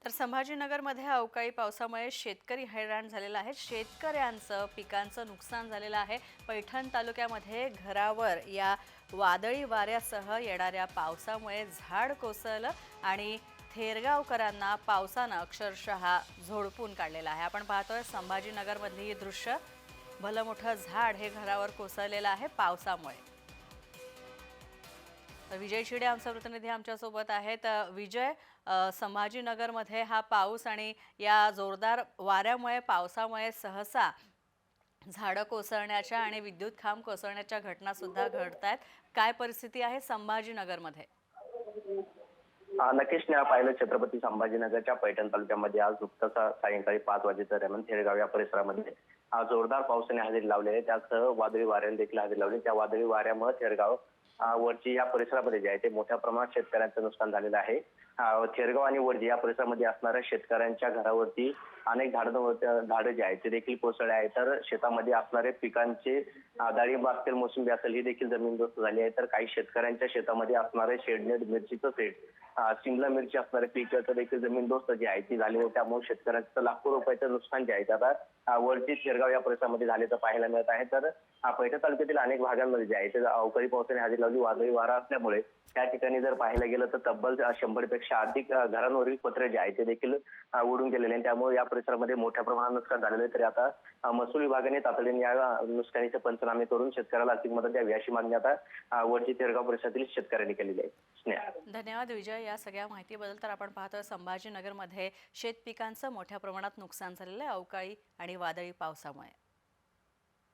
तर संभाजीनगरमध्ये अवकाळी पावसामुळे शेतकरी हैराण झालेला आहे। शेतकऱ्यांचं पिकांचं नुकसान झालेलं आहे। पैठण तालुक्यामध्ये घरावर या वादळी वाऱ्यासह येणाऱ्या पावसामुळे झाड कोसळलं आणि थेरगावकरांना पावसानं अक्षरशः झोडपून काढलेलं आहे। आपण पाहतोय संभाजीनगरमधली ही दृश्य। भलं मोठं झाड हे घरावर कोसळलेलं आहे पावसामुळे। विजय शिडे आमचा प्रतिनिधी आमच्या सोबत आहेत। विजय, संभाजीनगरमध्ये हा पाऊस आणि या जोरदार वाऱ्यामुळे पावसामुळे सहसा झाडं कोसळण्याच्या आणि विद्युत खांब कोसळण्याच्या घटना सुद्धा घडतात। काय परिस्थिती आहे संभाजीनगरमध्ये? नक्कीच न्याय पाहिलं छत्रपती संभाजीनगरच्या पैठण तालुक्यामध्ये आज नुकताच सायंकाळी 5 वाजेच्या दरम्यान थेरगाव या परिसरामध्ये जोरदार पावसाने हजेरी लावली आहे। त्यासह वादळी वाऱ्याने देखील हजेरी लावली। त्या वादळी वाऱ्यामुळे थेरगाव वरची या परिसरामध्ये जे आहे ते मोठ्या प्रमाणात शेतकऱ्यांचं नुकसान झालेलं आहे। थेरगाव आणि वरजी या परिसरामध्ये असणाऱ्या शेतकऱ्यांच्या घरावरती अनेक झाडं जे आहेत ते देखील कोसळले आहेत। तर शेतामध्ये असणारे पिकांचे डाळिंब असेल, मोसंबी असेल ही देखील जमीनदोस्त झाली आहे। तर काही शेतकऱ्यांच्या शेतामध्ये असणारे शेडनेट मिरचीचं सेट, शिमला मिरची असणारे पिकाचं देखील जमीनदोस्त जे आहे ती झाली होती। त्यामुळे शेतकऱ्यांचं लाखो रुपयाचं नुकसान जे आहे ते आता वरची थेरगाव या परिसरामध्ये झाल्याचं पाहायला मिळत आहे। तर पैठण तालुक्यातील अनेक भागांमध्ये जे आहे ते अवकाळी पावसाने हजेरी लावली। वादळी वारा असल्यामुळे त्या ठिकाणी जर पाहायला गेलं तर तब्बल 100 पेक्षा अधिक घरांवरील पत्रे जे आहे ते देखील उडून गेलेले आहेत। त्यामुळे या परिसरामध्ये मोठ्या प्रमाणात नुकसान झालेलं आहे। तरी आता महसूल विभागाने तातडीने या नुकसानीचे पंचनामे करून शेतकऱ्याला आर्थिक मदत द्यावी अशी मागणी आता वरची थेरगाव परिसरातील शेतकऱ्यांनी केलेली आहे। स्नेहा, धन्यवाद विजय या सगळ्या माहितीबद्दल। तर आपण पाहतोय संभाजीनगरमध्ये शेत पिकांचं मोठ्या प्रमाणात नुकसान झालेलं आहे अवकाळी आणि वादळी पावसामुळे।